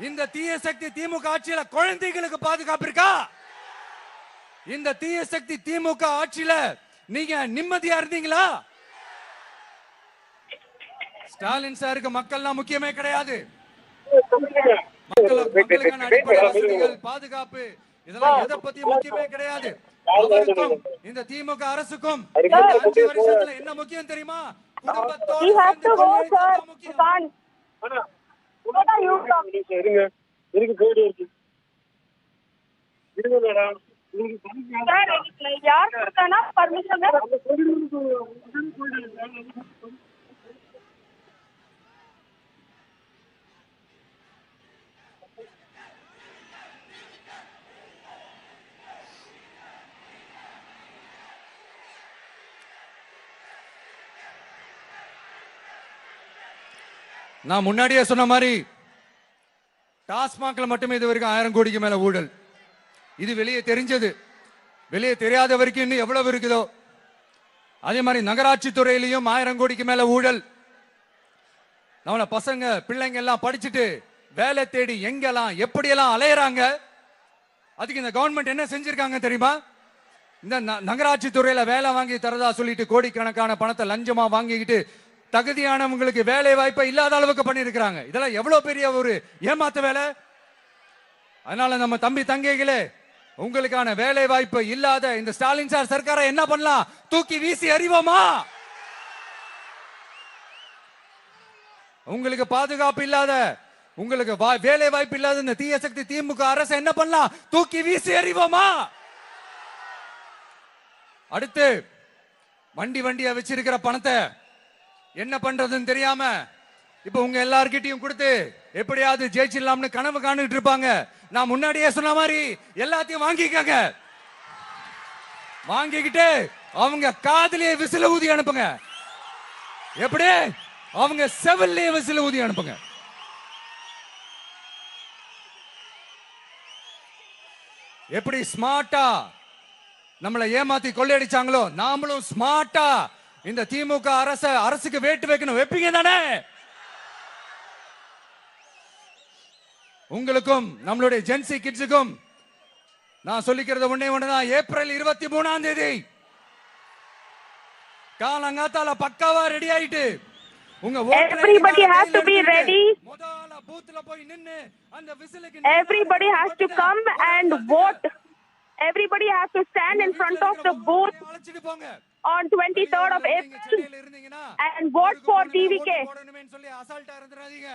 இந்த தீய சக்தி திமுக ஆட்சியில குழந்தைகளுக்கு பாதுகாப்பு இருக்கா? இந்த தீய சக்தி திமுக ஆட்சியில நீங்க நிம்மதியா இருந்தீங்களா? ஸ்டாலின் சாருக்கு மக்கள்லாம் முக்கியமே கிடையாது. மக்களுக்கான அடிப்படை வசதிகள், பாதுகாப்பு இதெல்லாம் எதை பத்தி முக்கியமே கிடையாது. அவருக்கும் இந்த திமுக அரசுக்கும் 5 வருஷத்துல என்ன முக்கியம் தெரியுமா? குடும்பத்தோட முக்கியம். நான் முன்னாடியே சொன்ன மாதிரி டாஸ்மாக்ல மட்டுமே இது வரைக்கும் 1000 கோடிக்கு மேல ஊழல். இது வெளியே தெரிஞ்சது. வெளியே தெரியாத வரைக்கும் இன்னும் எவ்வளவு இருக்குதோ. அதே மாதிரி நகராட்சி துறையிலையும் 1000 கோடிக்கு மேல ஊழல். நம்மள பசங்க பிள்ளைங்க எல்லாம் படிச்சுட்டு வேலை தேடி எங்கெல்லாம் எப்படியெல்லாம் அலையறாங்க. அதுக்கு இந்த கவர்மெண்ட் என்ன செஞ்சிருக்காங்க தெரியுமா? இந்த நகராட்சி துறையில வேலை வாங்கி தரதா சொல்லிட்டு கோடிக்கணக்கான பணத்தை லஞ்சமா வாங்கிக்கிட்டு தகுதியானவங்களுக்கு வேலை வாய்ப்பை இல்லாத அளவுக்கு பண்ணிருக்காங்க. இதெல்லாம் எவ்வளவு பெரிய ஒரு ஏமாத்த வேலை. அதனால நம்ம தம்பி தங்கைகளே, உங்களுக்கான வேலை வாய்ப்பு இல்லாத இந்த ஸ்டாலின் சார் சர்க்காரை என்ன பண்ணலாம்? தூக்கி வீசி அறிவோமா? உங்களுக்கு பாதுகாப்பு இல்லாத, உங்களுக்கு வேலை வாய்ப்பு இல்லாத இந்த தீய சக்தி திமுக அரசு என்ன பண்ணலாம்? தூக்கி வீசி அறிவோமா? அடுத்து வண்டியா வச்சிருக்கிற பணத்தை என்ன பண்றதுன்னு தெரியாம இப்ப உங்க எல்லார்கிட்டையும் கொடுத்து எப்படியாவது ஜெயிச்சிடலாம்னு கனவு காணிட்டு இருப்பாங்க. நான் முன்னாடியே சொன்ன மாதிரி எல்லாத்தையும் வாங்கிக்கங்க. வாங்கிக்கிட்டு அவங்க காதுலயே விசில ஊதி அனுப்புங்க. எப்படி? அவங்க செவிலே விசில ஊதி அனுப்புங்க. எப்படி ஸ்மார்ட்டா நம்மளை ஏமாத்தி கொள்ளையடிச்சாங்களோ, நாமளும் ஸ்மார்ட்டா இந்த திமுக அரசுக்கு வேட்டு வைக்கணும். வைப்பீங்க தானே? உங்களுக்கும் நம்மளுடைய ஜென்சி கிட்ஸுக்கும் நான் சொல்லிக்கிறது ஒண்ணுதான். ஏப்ரல் 23 காலங்காத்தால பக்காவா ரெடி ஆயிட்டு உங்க everybody has to be ready. முதல்ல பூத்ல போய் நின்னு அந்த விசிலுக்கு everybody has to come and vote. Everybody has to stand in front of the booth on 23rd of April and vote for TVK. சொல்லி அசால்ட்டா இருந்துறாதீங்க.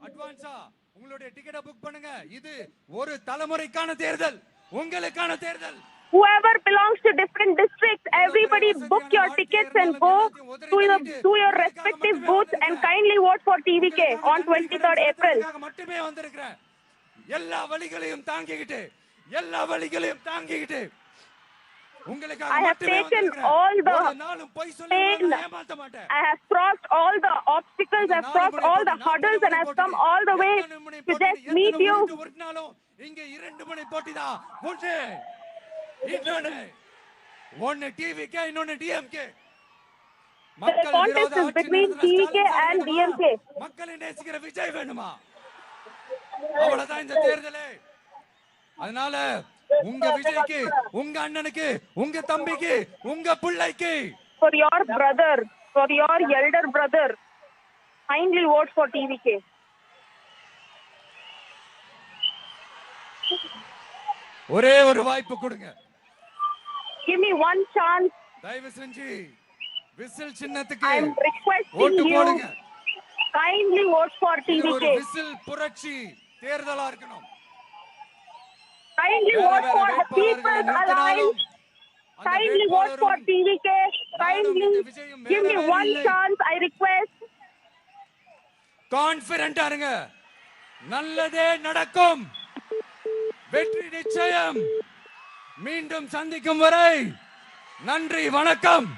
அட்வான்ஸா உங்களுடைய டிக்கெட்டை புக் பண்ணுங்க. இது ஒரு தலைமுறைக்கான தேர்தல், உங்களுக்கான தேர்தல். Whoever belongs to different districts, everybody book your tickets and go to your respective booths and kindly vote for TVK on 23rd April. மட்டுமே வந்திருக்கிறேன். எல்லா வழிகளையும் தாங்கிக்கிட்டு I have taken all the pain. I have crossed all the obstacles. I have crossed all the hurdles and I have come all the way to just meet you. The contest is between TVK and DMK. Vijay வேணுமா? அவ்வளவுதான் இந்த தேர்தலே. அதனால உங்க விஜய்க்கு, உங்க அண்ணனுக்கு, உங்க தம்பிக்கு, உங்க பிள்ளைக்கு, for your brother, for your elder brother, kindly vote for TVK. ஒரே ஒரு வாய்ப்பு கொடுங்க. Give me one chance. தயவு செஞ்சு விசில் சின்னத்துக்கு I am requesting you. Kindly vote for TVK. Whistle புரட்சி தேர்தலா இருக்கணும். Kindly vote for the People's Alliance. Kindly vote for TVK. Kindly give me one chance, I request. Confident இருங்க. நல்லதே நடக்கும். வெற்றி நிச்சயம். மீண்டும் சந்திக்கும் வரை நன்றி, வணக்கம்.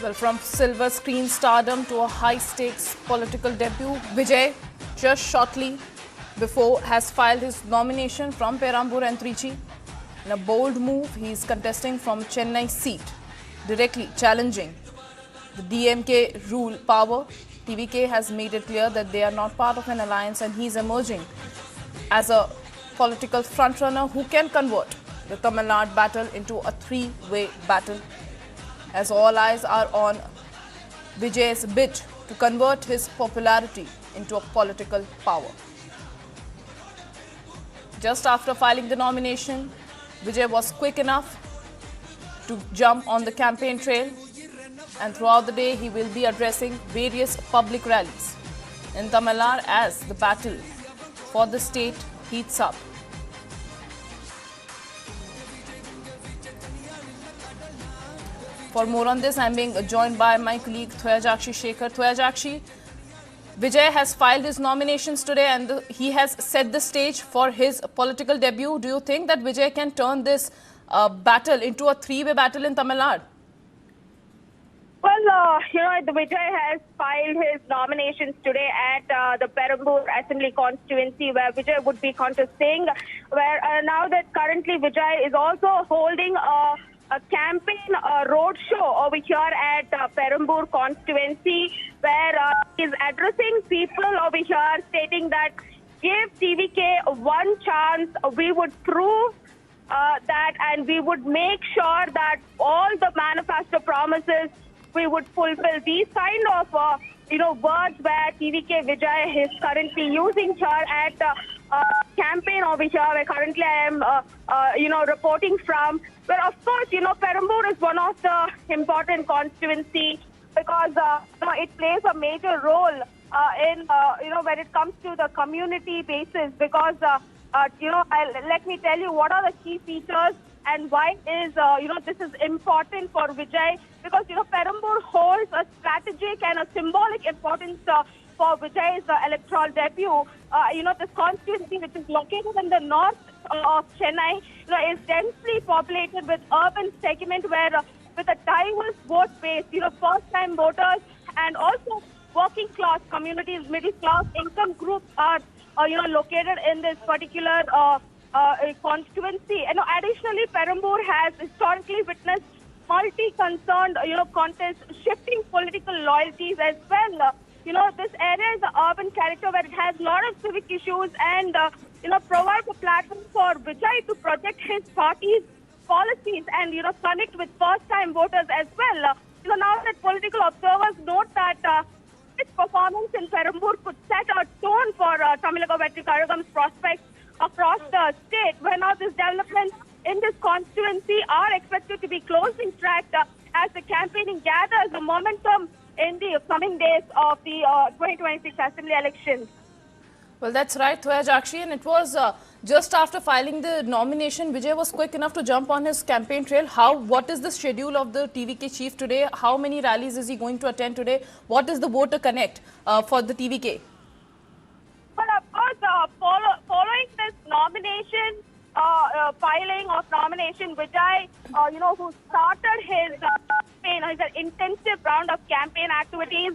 Well, from silver screen stardom to a high-stakes political debut, Vijay, just shortly, before has filed his nomination from Perambur and Trichy. In a bold move, he is contesting from Chennai seat, directly challenging the DMK rule power. TVK has made it clear that they are not part of an alliance and he is emerging as a political frontrunner who can convert the Tamil Nadu battle into a three-way battle, as all eyes are on Vijay's bid to convert his popularity into a political power. Just after filing the nomination, Vijay was quick enough to jump on the campaign trail, and throughout the day he will be addressing various public rallies in Tamil Nadu as the battle for the state heats up. For more on this, I am being joined by my colleague Thoyajakshi Shekhar. Thoyajakshi, Vijay has filed his nominations today and he has set the stage for his political debut. Do you think that Vijay can turn this battle into a three-way battle in Tamil Nadu? Well, Vijay has filed his nominations today at the Perambur Assembly constituency where Vijay would be contesting, where now that currently Vijay is also holding a campaign roadshow over here at Perambur constituency, where he is addressing people over here, stating that give TVK one chance, we would prove that, and we would make sure that all the manifesto promises we would fulfill. These kind of words where TVK Vijay is currently using here at campaign over here, where currently I am reporting from. But of course, Perambur is one of the important constituency because it plays a major role in when it comes to the community basis. Because let me tell you what are the key features and why is this is important for Vijay. Because Perambur holds a strategic and a symbolic importance for Vijay's electoral debut. This constituency, which is located in the north of Chennai, is densely populated with urban segment where with a diverse vote base, first-time voters and also working class communities, middle class income groups are located in this particular constituency. Additionally, Perambur has historically witnessed multi-concerned, contests, shifting political loyalties as well. This area is an urban character where it has a lot of civic issues and, provides a platform for Vijay to project his party's policies and, connect with first-time voters as well. Now that political observers note that its performance in Perambur could set a tone for Tamil Nadu prospects across the state, where now this development in this constituency are expected to be closely tracked as the campaigning gathers the momentum in the coming days of the 2026 Assembly elections. Well, that's right, Thoyajakshi, and it was just after filing the nomination, Vijay was quick enough to jump on his campaign trail. What is the schedule of the TVK chief today? How many rallies is he going to attend today? What is the voter connect for the TVK? Well, of course, following this nomination, filing of nomination, Vijay, who started his campaign, his intensive round of campaign activities,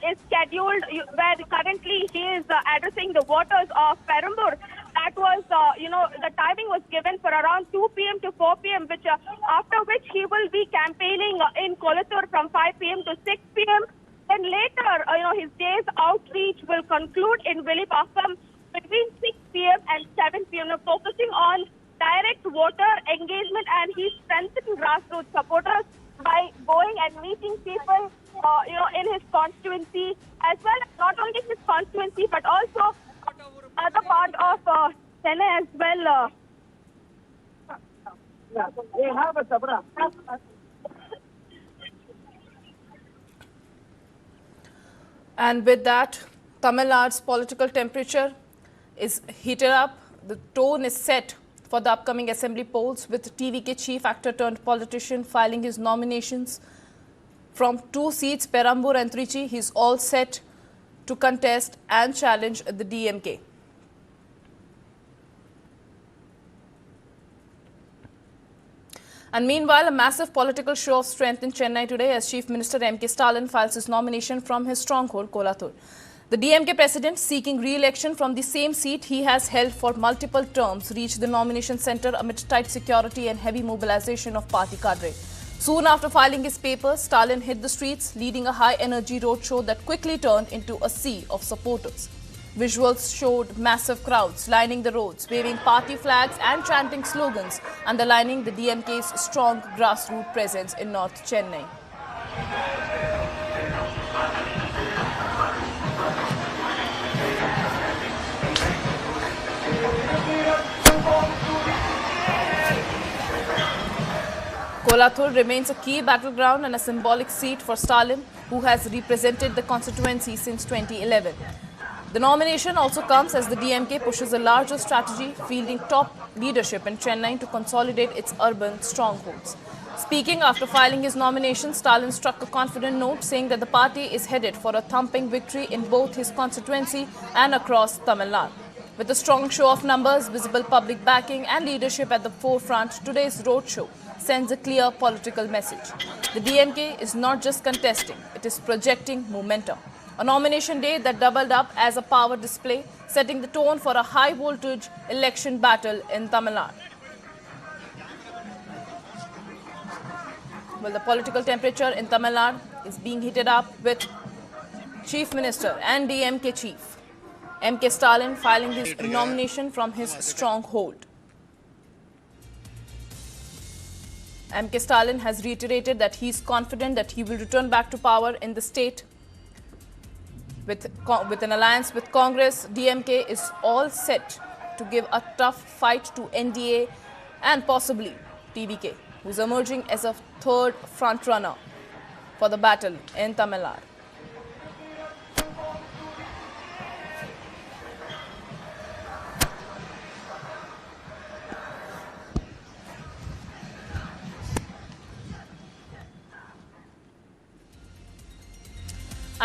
is scheduled where currently he is addressing the voters of Perambur. That was, the timing was given for around 2 p.m. to 4 p.m., which after which he will be campaigning in Kolathur from 5 p.m. to 6 p.m. Then later, his day's outreach will conclude in Villipakkam between 6 p.m. and 7 p.m. Focusing on direct voter engagement, and he's strengthening grassroots supporters by going and meeting people, in his constituency, as well as not only his constituency but also other part of Chennai as well. And with that, Tamil Nadu's political temperature is heated up. The tone is set for the upcoming assembly polls, with TVK chief actor turned politician filing his nominations from 2 seats, Perambur and Trichy. He's all set to contest and challenge the DMK. And meanwhile, a massive political show of strength in Chennai today as Chief Minister M.K. Stalin files his nomination from his stronghold, Kolathur. The DMK president, seeking re-election from the same seat he has held for multiple terms, reached the nomination centre amid tight security and heavy mobilization of party cadre. Soon after filing his papers, Stalin hit the streets, leading a high-energy roadshow that quickly turned into a sea of supporters. Visuals showed massive crowds lining the roads, waving party flags and chanting slogans, underlining the DMK's strong grassroots presence in North Chennai. Kolathur remains a key battleground and a symbolic seat for Stalin, who has represented the constituency since 2011. The nomination also comes as the DMK pushes a larger strategy, fielding top leadership in Chennai to consolidate its urban strongholds. Speaking after filing his nomination, Stalin struck a confident note, saying that the party is headed for a thumping victory in both his constituency and across Tamil Nadu. With a strong show of numbers, visible public backing and leadership at the forefront, today's roadshow sends a clear political message. The DMK is not just contesting, it is projecting momentum. A nomination day that doubled up as a power display, setting the tone for a high-voltage election battle in Tamil Nadu. Well, the political temperature in Tamil Nadu is being heated up with Chief Minister and DMK Chief M.K. Stalin filing his nomination from his stronghold. M.K. Stalin has reiterated that he is confident that he will return back to power in the state. With an alliance with Congress, DMK is all set to give a tough fight to NDA and possibly TVK, who is emerging as a third front-runner for the battle in Tamil Nadu.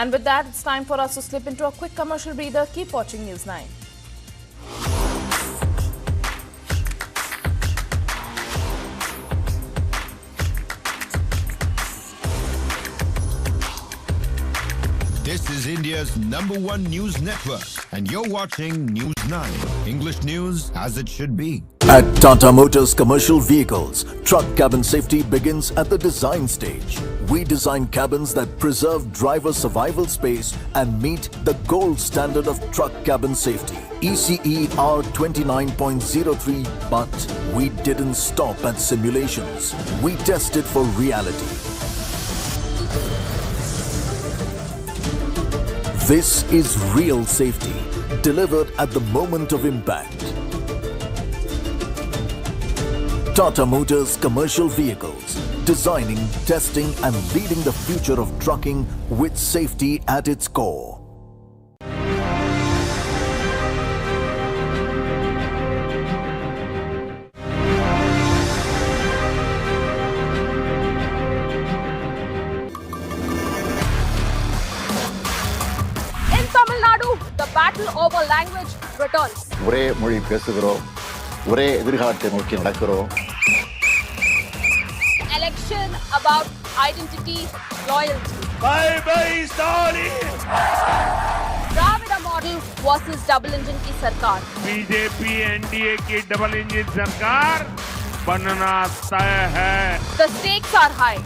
And with that, it's time for us to slip into a quick commercial breather. Keep watching News 9. This is India's #1 news network, and you're watching News 9. English news as it should be. At Tata Motors Commercial Vehicles, truck cabin safety begins at the design stage. We design cabins that preserve driver survival space and meet the gold standard of truck cabin safety, ECE R29.03. But we didn't stop at simulations. We tested for reality. This is real safety, delivered at the moment of impact. Tata Motors Commercial Vehicles, designing, testing and leading the future of trucking with safety at its core. In Tamil Nadu, the battle over language returns. ஒரே மொழி பேசுகிறோம், ஒரே எதிர்காலத்தை நோக்கி நடக்கிறோம். Election about identity, loyalty. Bye bye Stalin! Dravida model versus double engine की सरकार. BJP NDA की डबल इंजन सरकार बनना तय है. The stakes are high.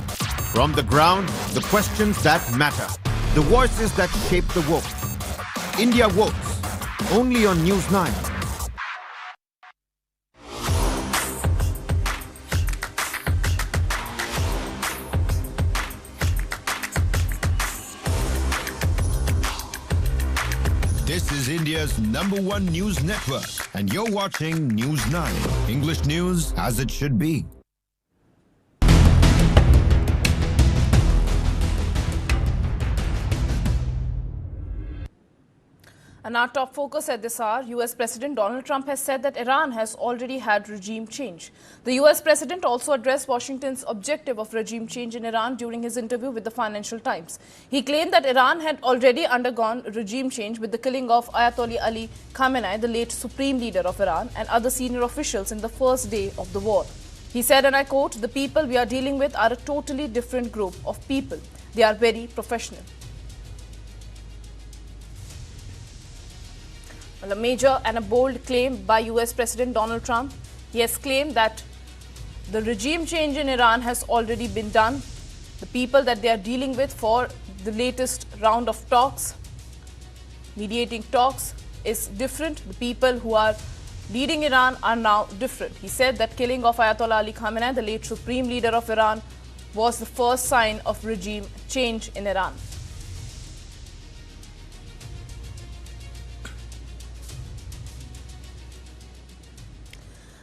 From the ground, the questions that matter, the voices that shape the vote. India votes only on News 9. This is India's #1 news network, and you're watching News 9. English news as it should be. And our top focus at this hour, US President Donald Trump has said that Iran has already had regime change. The US President also addressed Washington's objective of regime change in Iran during his interview with the Financial Times. He claimed that Iran had already undergone regime change with the killing of Ayatollah Ali Khamenei, the late supreme leader of Iran, and other senior officials in the first day of the war. He said, and I quote, "The people we are dealing with are a totally different group of people. They are very professional." Well, a major and a bold claim by US President Donald Trump. He has claimed that the regime change in Iran has already been done. The people that they are dealing with for the latest round of talks, mediating talks, is different. The people who are leading Iran are now different. He said that killing of Ayatollah Ali Khamenei, the late supreme leader of Iran, was the first sign of regime change in Iran.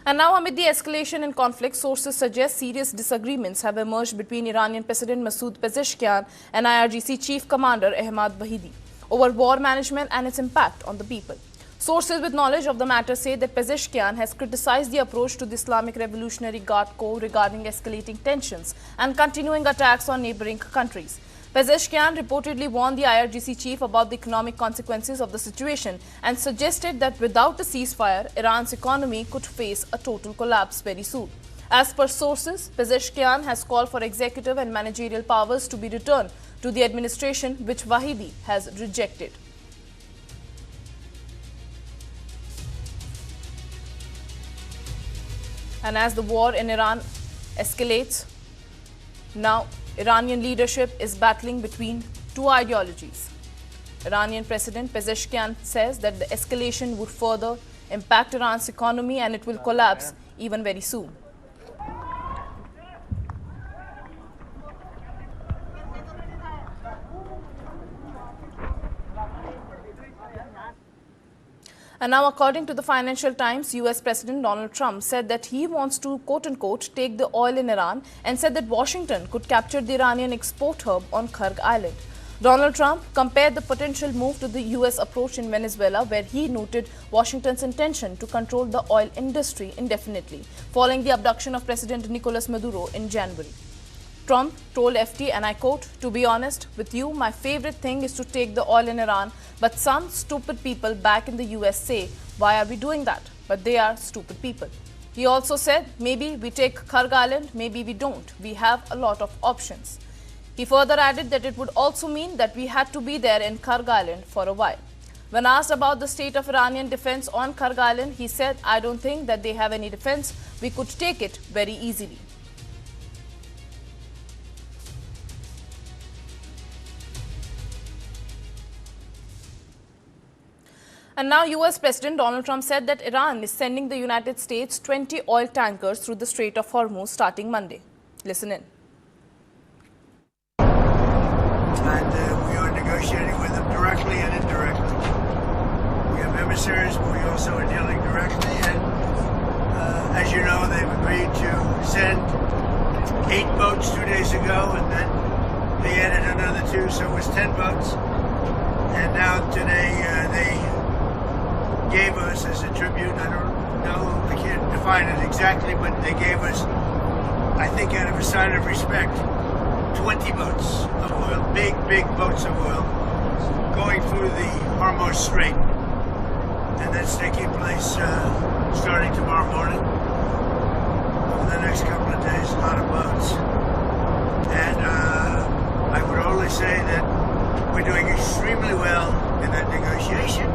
And now, amid the escalation in conflict, sources suggest serious disagreements have emerged between Iranian President Masoud Pezeshkian and IRGC Chief Commander Ahmad Vahidi over war management and its impact on the people. Sources with knowledge of the matter say that Pezeshkian has criticized the approach to the Islamic Revolutionary Guard Corps regarding escalating tensions and continuing attacks on neighboring countries. Pezeshkian reportedly warned the IRGC chief about the economic consequences of the situation and suggested that without a ceasefire, Iran's economy could face a total collapse very soon. As per sources, Pezeshkian has called for executive and managerial powers to be returned to the administration, which Vahidi has rejected. And as the war in Iran escalates, now Iranian leadership is battling between two ideologies. Iranian President Pezeshkian says that the escalation would further impact Iran's economy and it will collapse even very soon. And now, according to the Financial Times, US President Donald Trump said that he wants to, quote-unquote, take the oil in Iran and said that Washington could capture the Iranian export hub on Kharg Island. Donald Trump compared the potential move to the US approach in Venezuela, where he noted Washington's intention to control the oil industry indefinitely, following the abduction of President Nicolas Maduro in January. Trump told FT, and I quote, "To be honest with you, my favorite thing is to take the oil in Iran, but some stupid people back in the US say, why are we doing that? But they are stupid people." He also said, maybe we take Kharg Island, maybe we don't. We have a lot of options. He further added that it would also mean that we had to be there in Kharg Island for a while. When asked about the state of Iranian defense on Kharg Island, he said, "I don't think that they have any defense. We could take it very easily." And now US President Donald Trump said that Iran is sending the United States 20 oil tankers through the Strait of Hormuz starting Monday. Listen in. And we are negotiating with them directly and indirectly. We have emissaries, but we also are dealing directly. And as you know, they've agreed to send 8 boats 2 days ago, and then they added another 2, so it was 10 boats. And now today they gave us as a tribute, I don't know, I can't define it exactly, but they gave us, I think out of a sign of respect, 20 boats of oil, big boats of oil, going through the Hormuz Strait. And that's taking place starting tomorrow morning. Over the next couple of days, a lot of boats. And I would only say that we're doing extremely well in that negotiation.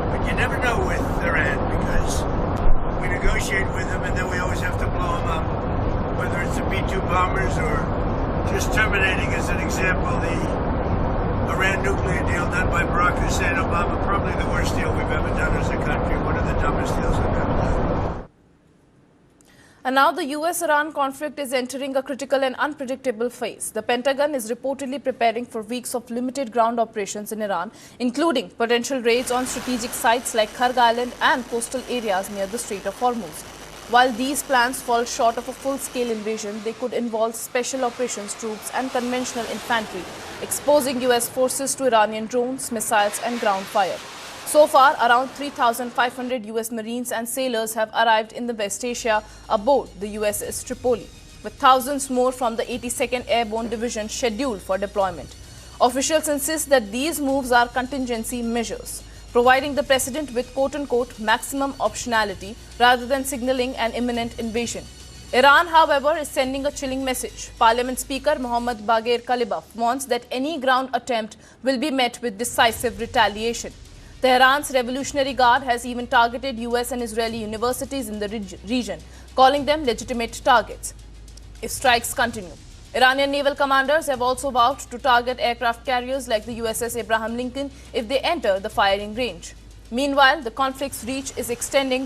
But you never know with Iran, because we negotiate with them and then we always have to blow them up. Whether it's the B-2 bombers or just terminating, as an example, the Iran nuclear deal done by Barack Hussein Obama, probably the worst deal we've ever done as a country, one of the dumbest deals we've ever done. And now the US-Iran conflict is entering a critical and unpredictable phase. The Pentagon is reportedly preparing for weeks of limited ground operations in Iran, including potential raids on strategic sites like Kharg Island and coastal areas near the Strait of Hormuz. While these plans fall short of a full-scale invasion, they could involve special operations troops and conventional infantry, exposing US forces to Iranian drones, missiles and ground fire. So far, around 3,500 US Marines and sailors have arrived in the West Asia aboard the USS Tripoli, with thousands more from the 82nd Airborne Division scheduled for deployment. Officials insist that these moves are contingency measures, providing the president with quote-unquote maximum optionality rather than signaling an imminent invasion. Iran, however, is sending a chilling message. Parliament Speaker Mohammad Bagher Kalibaf warns that any ground attempt will be met with decisive retaliation. Tehran's Revolutionary Guard has even targeted US and Israeli universities in the region, calling them legitimate targets if strikes continue. Iranian naval commanders have also vowed to target aircraft carriers like the USS Abraham Lincoln if they enter the firing range. Meanwhile, the conflict's reach is extending